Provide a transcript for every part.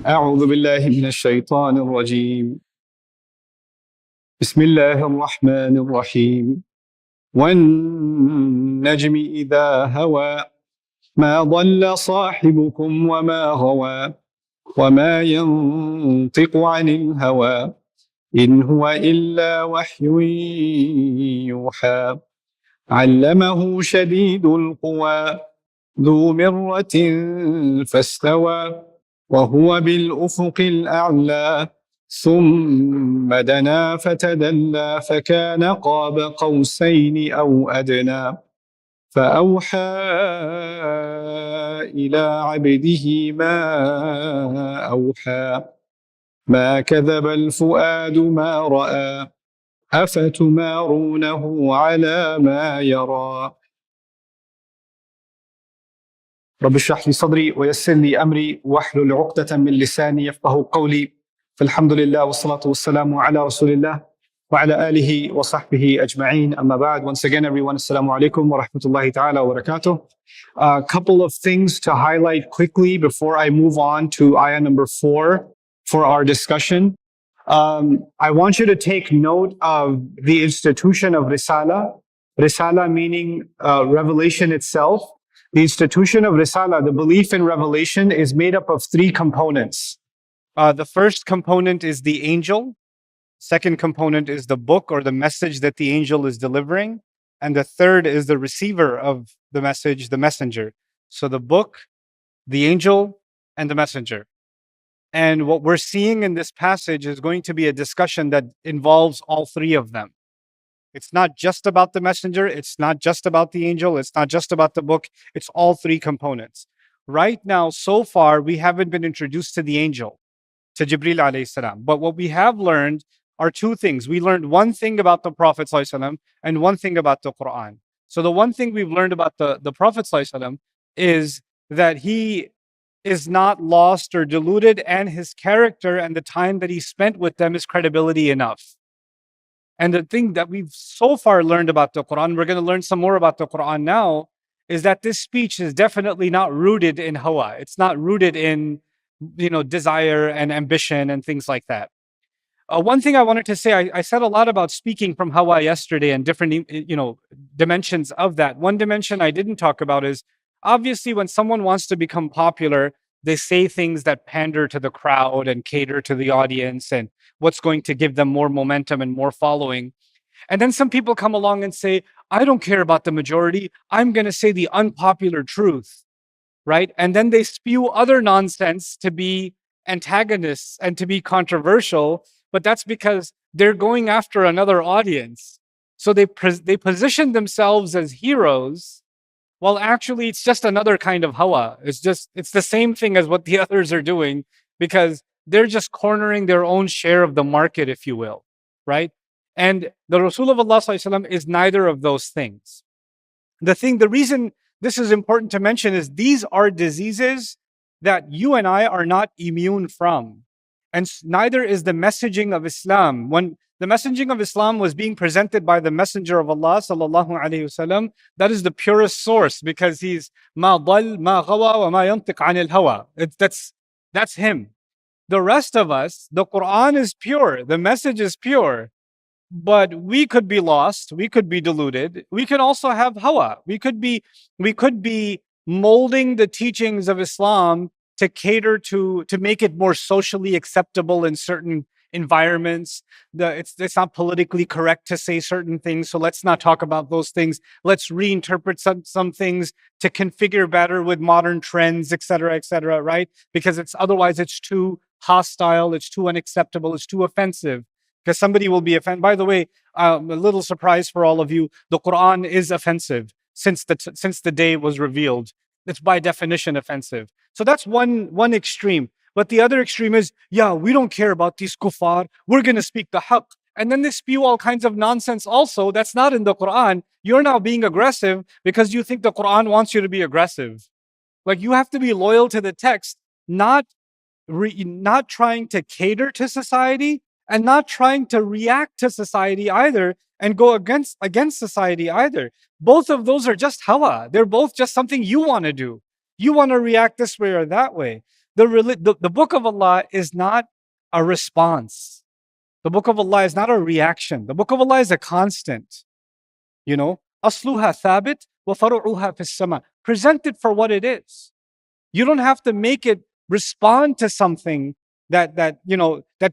أعوذ بالله من الشيطان الرجيم. بسم الله الرحمن الرحيم. والنجم إذا هوى ما ضل صاحبكم وما غوى وما ينطق عن الهوى إن هو إلا وحي يوحى علمه شديد القوى ذو مرة فاستوى وهو بالأفق الأعلى ثم دنا فتدلى فكان قاب قوسين أو أدنى فأوحى إلى عبده ما أوحى ما كذب الفؤاد ما رأى أفتمارونه على ما يرى رب اشرح لي صدري ويسر لي أمري واحلل عقدة من لساني يفقه قولي فالحمد لله والصلاة والسلام على رسول الله وعلى آله وصحبه أجمعين أما بعد. Once again everyone, Assalamu Alaikum wa rahmatullahi ta'ala wa barakatuh. A couple of things to highlight quickly before I move on to ayah number 4 for our discussion. I want you to take note of the institution of Risala. Risala meaning revelation itself. The institution of Risala, the belief in revelation, is made up of 3 components. The first component is the angel. Second component is the book or the message that the angel is delivering. And the third is the receiver of the message, the messenger. So the book, the angel, and the messenger. And what we're seeing in this passage is going to be a discussion that involves all 3 of them. It's not just about the messenger. It's not just about the angel. It's not just about the book. It's all 3 components. Right now, so far, we haven't been introduced to the angel, to Jibreel alayhi salam. But what we have learned are 2 things. We learned one thing about the Prophet sallallahu alaihi wasallam and one thing about the Quran. So the one thing we've learned about the Prophet sallallahu alaihi wasallam is that he is not lost or deluded, and his character and the time that he spent with them is credibility enough. And the thing that we've so far learned about the Quran, we're going to learn some more about the Quran now, is that this speech is definitely not rooted in hawa. It's not rooted in, desire and ambition and things like that. One thing I wanted to say, I said a lot about speaking from hawa yesterday and different, dimensions of that. One dimension I didn't talk about is, obviously, when someone wants to become popular, they say things that pander to the crowd and cater to the audience and what's going to give them more momentum and more following. And then some people come along and say, I don't care about the majority. I'm going to say the unpopular truth, right? And then they spew other nonsense to be antagonists and to be controversial, but that's because they're going after another audience. So they position themselves as heroes. Well, actually, it's just another kind of hawa. It's the same thing as what the others are doing, because they're just cornering their own share of the market, if you will, right? And the Rasul of Allah sallallahu alaihi wasallam is neither of those things. The reason this is important to mention is these are diseases that you and I are not immune from. And neither is the messaging of Islam. When the messaging of Islam was being presented by the Messenger of Allah sallallahu alaihi wasallam, that is the purest source, because he's ma dal ma ghawa wa ma yantiq anil hawa. That's him. The rest of us, the Quran is pure, the message is pure, but we could be lost, we could be deluded, we could also have hawa. We could be molding the teachings of Islam to cater to make it more socially acceptable in certain environments. It's not politically correct to say certain things, so let's not talk about those things. Let's reinterpret some things to configure better with modern trends, etc., right? Because otherwise it's too hostile, it's too unacceptable, it's too offensive. Because somebody will be offended. By the way, a little surprise for all of you: the Quran is offensive since the day it was revealed. It's by definition offensive. So that's one extreme. But the other extreme is, we don't care about these kuffar. We're going to speak the haqq. And then they spew all kinds of nonsense also that's not in the Quran. You're now being aggressive because you think the Quran wants you to be aggressive. Like, you have to be loyal to the text, not trying to cater to society and not trying to react to society either and go against society either. Both of those are just hawa. They're both just something you want to do. You want to react this way or that way. The book of Allah is not a response. The book of Allah is not a reaction. The book of Allah is a constant. You know, asluha thabit wa faru'uha fis sama. Present it for what it is. You don't have to make it respond to something that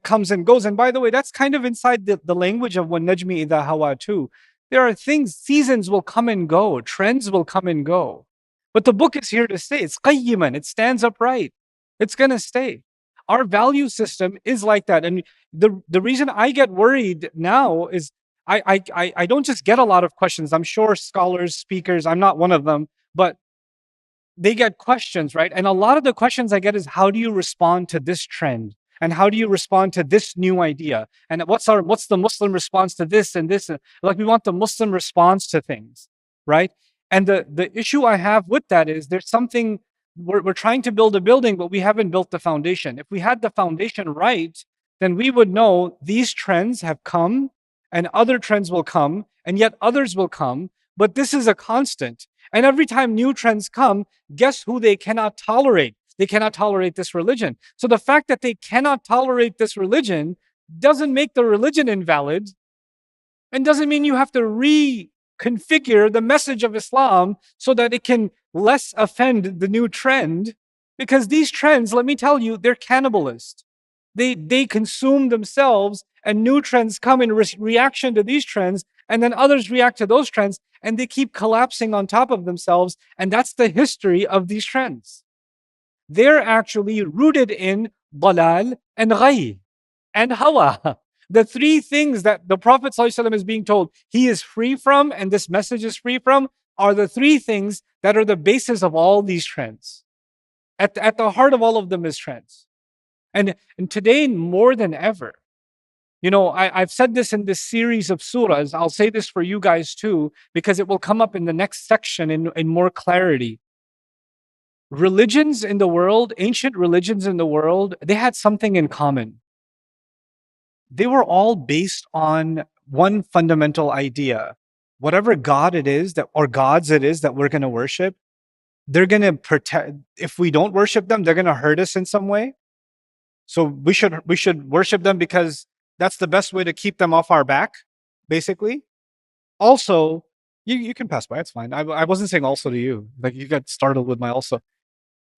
comes and goes. And by the way, that's kind of inside the language of An-Najm idha hawa too. There are things, seasons will come and go, trends will come and go. But the book is here to stay. It's qayyiman, it stands upright. It's gonna stay. Our value system is like that. And the reason I get worried now is I don't just get a lot of questions. I'm sure scholars, speakers, I'm not one of them, but they get questions, right? And a lot of the questions I get is, how do you respond to this trend? And how do you respond to this new idea? And what's the Muslim response to this and this? Like, we want the Muslim response to things, right? And the issue I have with that is there's something, we're trying to build a building, but we haven't built the foundation. If we had the foundation right, then we would know these trends have come and other trends will come and yet others will come. But this is a constant. And every time new trends come, guess who they cannot tolerate? They cannot tolerate this religion. So the fact that they cannot tolerate this religion doesn't make the religion invalid and doesn't mean you have to reconfigure the message of Islam so that it can less offend the new trend. Because these trends, let me tell you, they're cannibalist. They consume themselves, and new trends come in reaction to these trends, and then others react to those trends, and they keep collapsing on top of themselves. And that's the history of these trends. They're actually rooted in dalal and ghayy and hawa. The three things that the Prophet ﷺ is being told he is free from, and this message is free from, are the three things that are the basis of all these trends. At the heart of all of them is trends. And today, more than ever, you know, I've said this in this series of surahs. I'll say this for you guys too, because it will come up in the next section in more clarity. Religions in the world, ancient religions in the world, they had something in common. They were all based on one fundamental idea. Whatever God it is that, or gods it is that we're going to worship, they're going to protect. If we don't worship them, they're going to hurt us in some way. So we should worship them because that's the best way to keep them off our back, basically. Also, you can pass by, it's fine. I wasn't saying also to you. Like, you got startled with my also.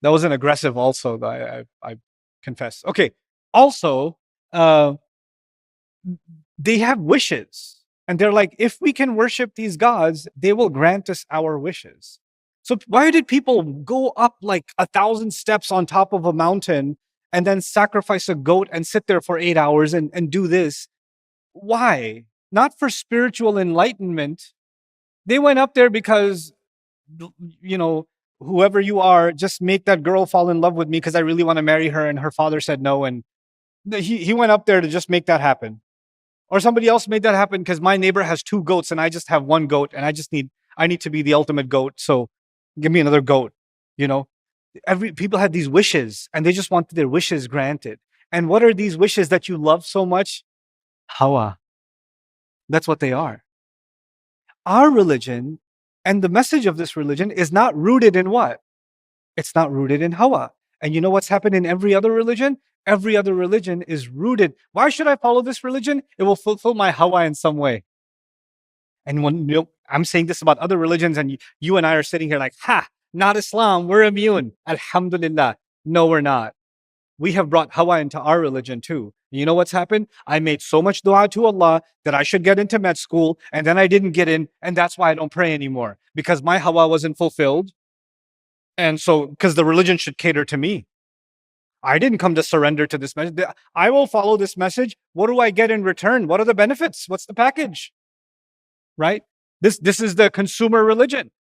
That was an aggressive also, I confess. Okay. Also, they have wishes. And they're like, if we can worship these gods, they will grant us our wishes. So why did people go up like 1,000 steps on top of a mountain and then sacrifice a goat and sit there for 8 hours and do this? Why? Not for spiritual enlightenment. They went up there because, you know, whoever you are, just make that girl fall in love with me because I really want to marry her. And her father said no. And he went up there to just make that happen. Or somebody else made that happen because my neighbor has 2 goats and I just have 1 goat and I need to be the ultimate goat. So give me another goat, you know. People had these wishes and they just wanted their wishes granted. And what are these wishes that you love so much? Hawa. That's what they are. Our religion and the message of this religion is not rooted in what? It's not rooted in hawa. And you know what's happened in every other religion? Every other religion is rooted. Why should I follow this religion? It will fulfill my hawa in some way. And when I'm saying this about other religions, and you and I are sitting here like, not Islam, we're immune. Alhamdulillah. No, we're not. We have brought hawa into our religion too. You know what's happened? I made so much dua to Allah that I should get into med school, and then I didn't get in, and that's why I don't pray anymore, because my hawa wasn't fulfilled. And so, because the religion should cater to me. I didn't come to surrender to this message. I will follow this message. What do I get in return? What are the benefits? What's the package? Right? This is the consumer religion.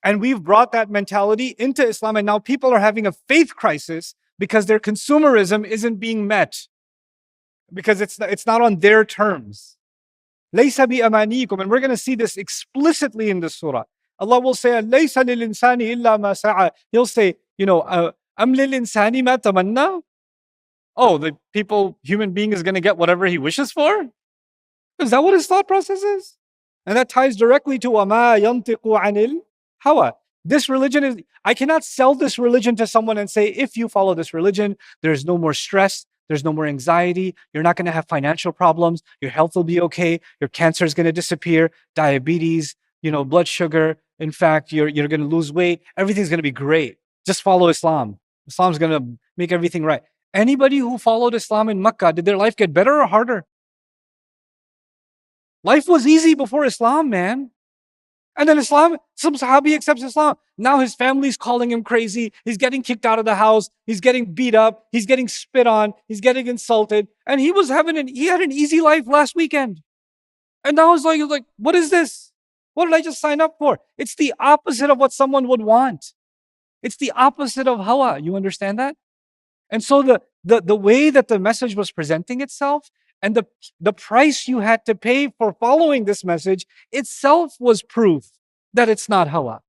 And we've brought that mentality into Islam, and now people are having a faith crisis because their consumerism isn't being met. Because it's not on their terms. Laysa bi amanikum, and we're going to see this explicitly in the surah. Allah will say, Laysa lil insani illa ma sa'a. He'll say, Am lil insani ma tamanna? Oh, the human being is going to get whatever he wishes for? Is that what his thought process is? And that ties directly to وَمَا يَنْطِقُ عَنِ الْهَوَى. This religion is, I cannot sell this religion to someone and say, if you follow this religion, there's no more stress, there's no more anxiety, you're not going to have financial problems, your health will be okay, your cancer is going to disappear, diabetes, blood sugar. In fact, you're going to lose weight. Everything's going to be great. Just follow Islam. Islam's going to make everything right. Anybody who followed Islam in Makkah, did their life get better or harder? Life was easy before Islam, man. And then Islam, some Sahabi accepts Islam. Now his family's calling him crazy. He's getting kicked out of the house. He's getting beat up. He's getting spit on. He's getting insulted. And he had an easy life last weekend. And now he's like, what is this? What did I just sign up for? It's the opposite of what someone would want. It's the opposite of hawa. You understand that? And so the way that the message was presenting itself and the price you had to pay for following this message itself was proof that it's not hawa.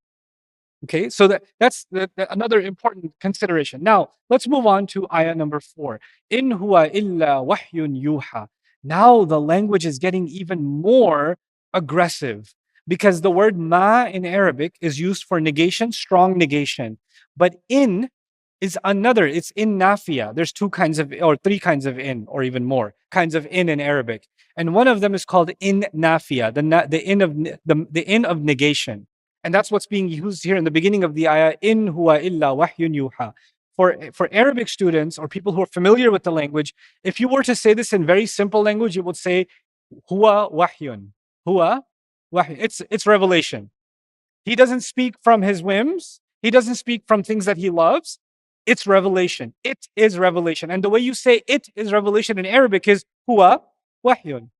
Okay, so that's another important consideration. Now, let's move on to ayah number 4. In huwa illa wahyun yuha. Now the language is getting even more aggressive because the word ma in Arabic is used for negation, strong negation. But in is another, it's in nafiya. There's 2 kinds of, or 3 kinds of in, or even more kinds of in Arabic. And one of them is called in nafiya, the in of negation. And that's what's being used here in the beginning of the ayah, in huwa illa wahyun yuha. For Arabic students or people who are familiar with the language, if you were to say this in very simple language, you would say huwa wahyun. Huwa wahyun. It's revelation. He doesn't speak from his whims. He doesn't speak from things that he loves. It's revelation. It is revelation. And the way you say it is revelation in Arabic is huwa wahyun.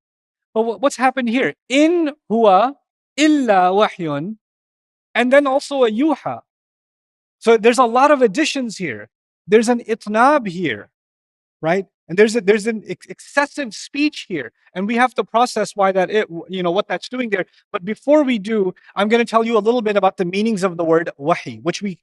But what's happened here? In huwa illa wahyun, and then also a yuha. So there's a lot of additions here. There's an itnab here, right? And there's an excessive speech here, and we have to process why what that's doing there. But before we do, I'm going to tell you a little bit about the meanings of the word wahi, which we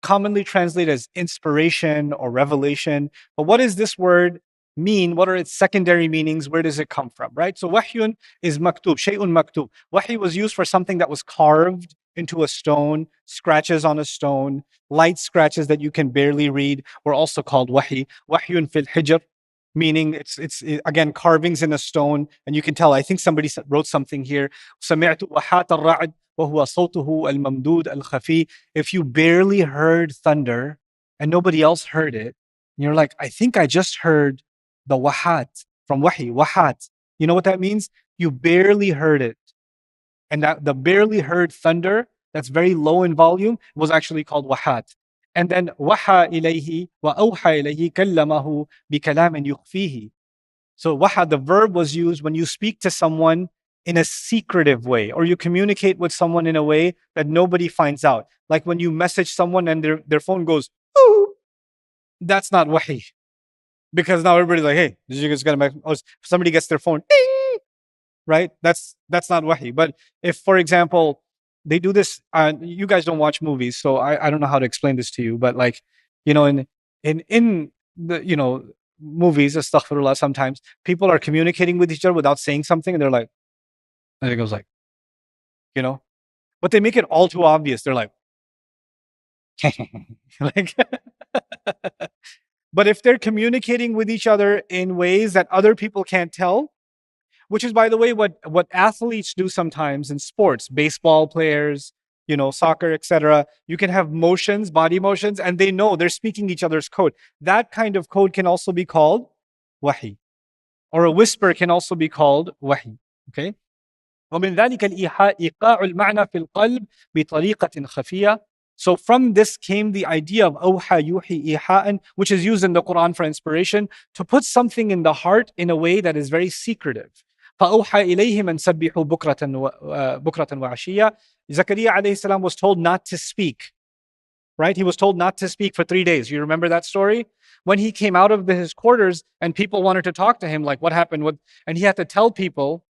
commonly translate as inspiration or revelation. But what does this word mean? What are its secondary meanings? Where does it come from, right? So wahyun is maktub, shay'un maktub. Wahi was used for something that was carved into a stone, scratches on a stone, light scratches that you can barely read were also called wahi. Wahyun fil hijr, meaning it's again carvings in a stone, and you can tell, I think somebody wrote something here. سمعت وحات الرعد وهو صوته الممدود الخفي. If you barely heard thunder and nobody else heard it, and you're like, I think I just heard the wahat from wahi, wahat. You know what that means? You barely heard it. And that the barely heard thunder, that's very low in volume, was actually called wahat. And then waha ilayhi wa awha ilayhi kallamahu bi kalamin yukhfihi. So waha, the verb was used when you speak to someone in a secretive way, or you communicate with someone in a way that nobody finds out. Like when you message someone and their phone goes, ooh, that's not wahi. Because now everybody's like, hey, did you just get a message? Oh, somebody gets their phone, ding, right? That's not wahi. But if, for example, they do this, you guys don't watch movies, so I don't know how to explain this to you, but like, in the, movies, astaghfirullah, sometimes people are communicating with each other without saying something, and they're like, and it goes like, but they make it all too obvious. They're like, like, but if they're communicating with each other in ways that other people can't tell, which is, by the way, what athletes do sometimes in sports, baseball players, soccer, etc. You can have motions, body motions, and they know they're speaking each other's code. That kind of code can also be called wahi, or a whisper can also be called wahi. Okay. ومن ذلك الإيحاء إيقاع المعنى في القلب بطريقة خفية. So from this came the idea of أوحى يوحي إيحاء, which is used in the Quran for inspiration, to put something in the heart in a way that is very secretive. فأوحى إليهم أن سبحوا بكرة وعشية. Zakaria alayhi salam was told not to speak, right? He was told not to speak for 3 days. You remember that story? When he came out of his quarters and people wanted to talk to him, like, what happened? And he had to tell people,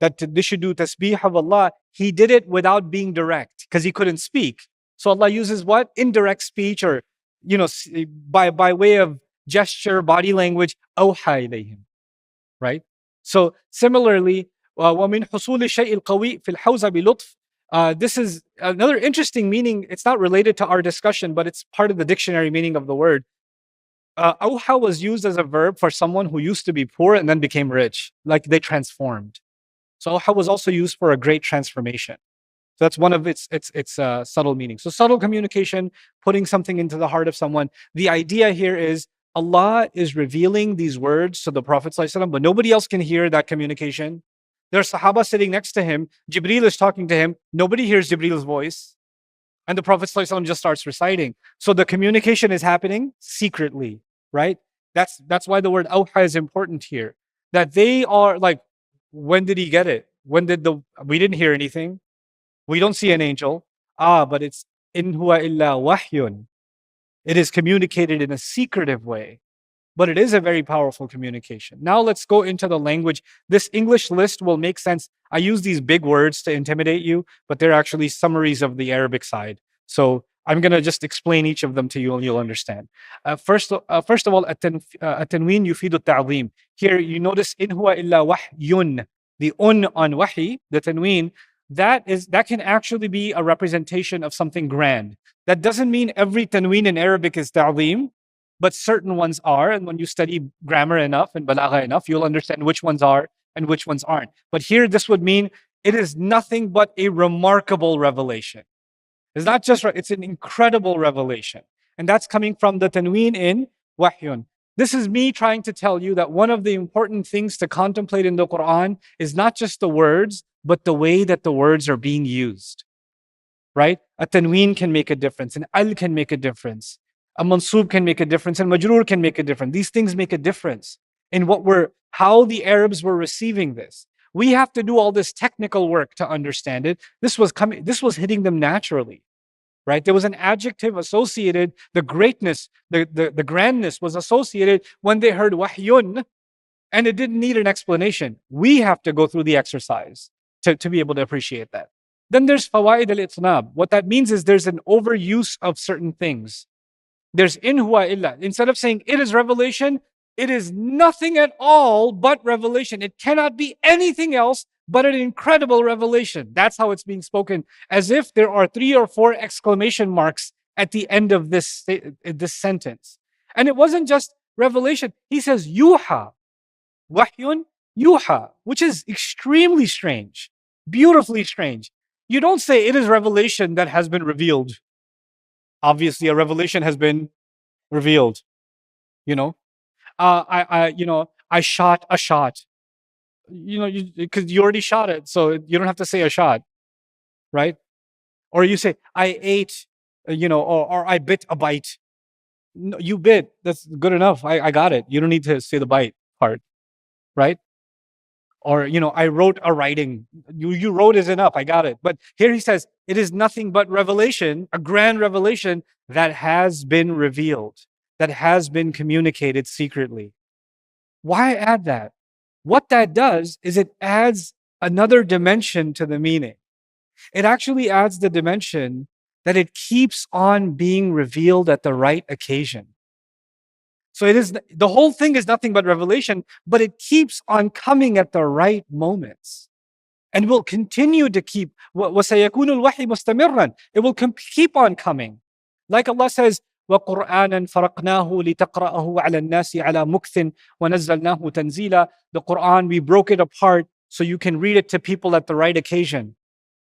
that they should do tasbih of Allah. He did it without being direct because he couldn't speak. So Allah uses what? Indirect speech, or, by way of gesture, body language, أوحى إليهم, right? So similarly, ومن حصول الشيء القوي في الحوزة بلطف This is another interesting meaning. It's not related to our discussion, but it's part of the dictionary meaning of the word. Awha was used as a verb for someone who used to be poor and then became rich, like they transformed. So awha was also used for a great transformation. So that's one of its subtle meanings. So subtle communication, putting something into the heart of someone. The idea here is Allah is revealing these words to the Prophet ﷺ, but nobody else can hear that communication. There are Sahaba sitting next to him. Jibreel is talking to him. Nobody hears Jibreel's voice. And the Prophet ﷺ just starts reciting. So the communication is happening secretly, right? That's why the word awha is important here. That they are like, when did he get it? We didn't hear anything. We don't see an angel. But it's in huwa illa wahyun. It is communicated in a secretive way, but it is a very powerful communication. Now let's go into the language. This English list will make sense. I use these big words to intimidate you, but they're actually summaries of the Arabic side. So I'm going to just explain each of them to you and you'll understand. First of all, at-tanween yufidu at-ta'zim. Here you notice in huwa illa wahyun. The on wahi, the tanween, that can actually be a representation of something grand. That doesn't mean every tanween in Arabic is ta'zim, but certain ones are. And when you study grammar enough and balagha enough, you'll understand which ones are and which ones aren't. But here, this would mean it is nothing but a remarkable revelation. It's not just, it's an incredible revelation. And that's coming from the tanween in wahyun. This is me trying to tell you that one of the important things to contemplate in the Quran is not just the words, but the way that the words are being used. Right? A tanween can make a difference, an al can make a difference, a mansoob can make a difference, and majroor can make a difference. These things make a difference in how the Arabs were receiving this. We have to do all this technical work to understand it. This was hitting them naturally. Right? There was an adjective associated, the greatness, the grandness was associated when they heard wahyun, and it didn't need an explanation. We have to go through the exercise to be able to appreciate that. Then there's fawaid al-itnab. What that means is there's an overuse of certain things. There's in huwa illa. Instead of saying it is revelation, it is nothing at all but revelation. It cannot be anything else but an incredible revelation. That's how it's being spoken, as if there are 3 or 4 exclamation marks at the end of this sentence. And it wasn't just revelation. He says yuha, wahyun yuha, which is extremely strange, beautifully strange. You don't say it is revelation that has been revealed. Obviously, a revelation has been revealed. You know, I shot a shot. You know, because you already shot it, so you don't have to say a shot, right? Or you say I ate, or I bit a bite. No, you bit. That's good enough. I got it. You don't need to say the bite part, right? Or, I wrote a writing. You wrote is enough. I got it. But here he says, it is nothing but revelation, a grand revelation that has been revealed, that has been communicated secretly. Why add that? What that does is it adds another dimension to the meaning. It actually adds the dimension that it keeps on being revealed at the right occasion. So the whole thing is nothing but revelation, but it keeps on coming at the right moments. And will continue to keep, وَسَيَكُونُ الْوَحْيِ مُسْتَمِرًّا. It will keep on coming. Like Allah says, وَقُرْآنًا فَرَقْنَاهُ لِتَقْرَأَهُ عَلَى النَّاسِ عَلَى مُكْثٍ وَنَزَّلْنَاهُ تَنزِيلًا. The Quran, we broke it apart so you can read it to people at the right occasion.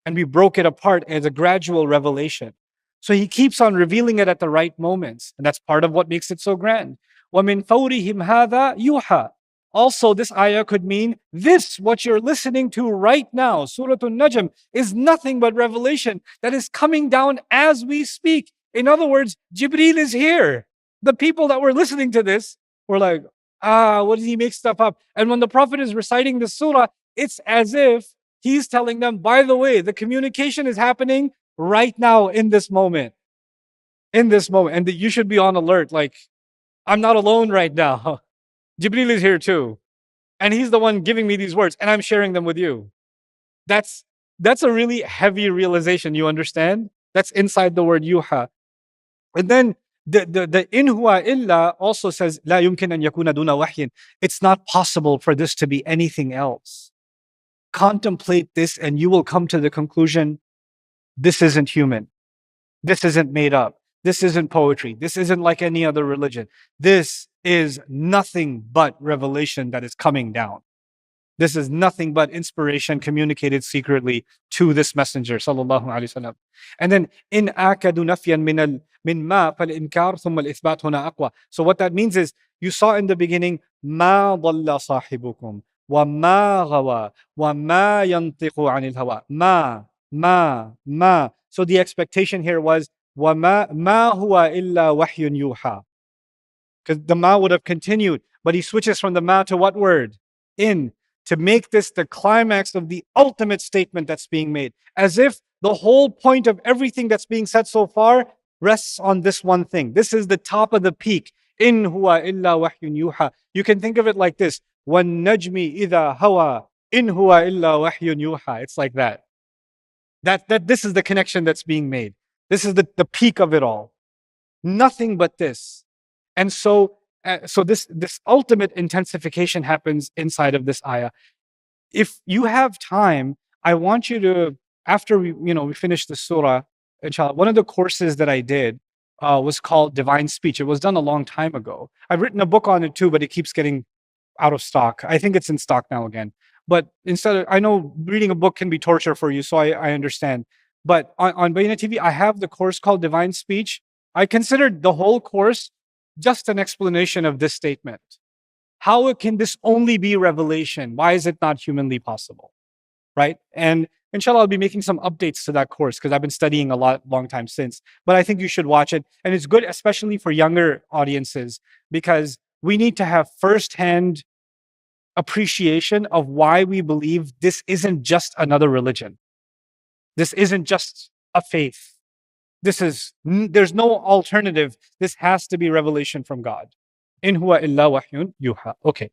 And we broke it apart as a gradual revelation. So he keeps on revealing it at the right moments. And that's part of what makes it so grand. وَمِن فَوْرِهِمْ هَذَا يُوحَى. Also, this ayah could mean this, what you're listening to right now, Surah An-Najm, is nothing but revelation that is coming down as we speak. In other words, Jibreel is here. The people that were listening to this were like, what did he make stuff up? And when the Prophet is reciting the surah, it's as if he's telling them, by the way, the communication is happening right now in this moment. In this moment. And you should be on alert. Like, I'm not alone right now. Jibreel is here too. And he's the one giving me these words, and I'm sharing them with you. That's a really heavy realization, you understand? That's inside the word yuha. And then the in huwa illa also says, la yumkin an yakuna duna wahyin. It's not possible for this to be anything else. Contemplate this and you will come to the conclusion this isn't human. This isn't made up. This isn't poetry. This isn't like any other religion. This is nothing but revelation that is coming down. This is nothing but inspiration communicated secretly to this messenger, sallallahu alaihi wasallam. And then in akadu nafyan min ma fal inkar thumma al ithbat huna aqwa. So what that means is you saw in the beginning ma dhalla sahibukum wa ma ghawa wa ma yantiqu anil hawa. Ma. So the expectation here was wa ma huwa illa wahyun yuha. Because the ma would have continued, but he switches from the ma to what word? In, to make this the climax of the ultimate statement that's being made. As if the whole point of everything that's being said so far rests on this one thing. This is the top of the peak. In huwa illa wahyun yuha. You can think of it like this. Wan-najmi idha hawa. In huwa illa wahyun yuha. It's like that. That this is the connection that's being made. This is the peak of it all. Nothing but this. And so this ultimate intensification happens inside of this ayah. If you have time, I want you to, after we finish the surah, inshallah, one of the courses that I did was called Divine Speech. It was done a long time ago. I've written a book on it too, but it keeps getting out of stock. I think it's in stock now again. But I know reading a book can be torture for you, so I understand. But on Bayna TV, I have the course called Divine Speech. I considered the whole course just an explanation of this statement. How can this only be revelation? Why is it not humanly possible? Right? And inshallah, I'll be making some updates to that course because I've been studying a long time since. But I think you should watch it. And it's good, especially for younger audiences, because we need to have firsthand appreciation of why we believe this isn't just another religion. This isn't just a faith. There's no alternative. This has to be revelation from God. In huwa illa wahyun yuha. Okay.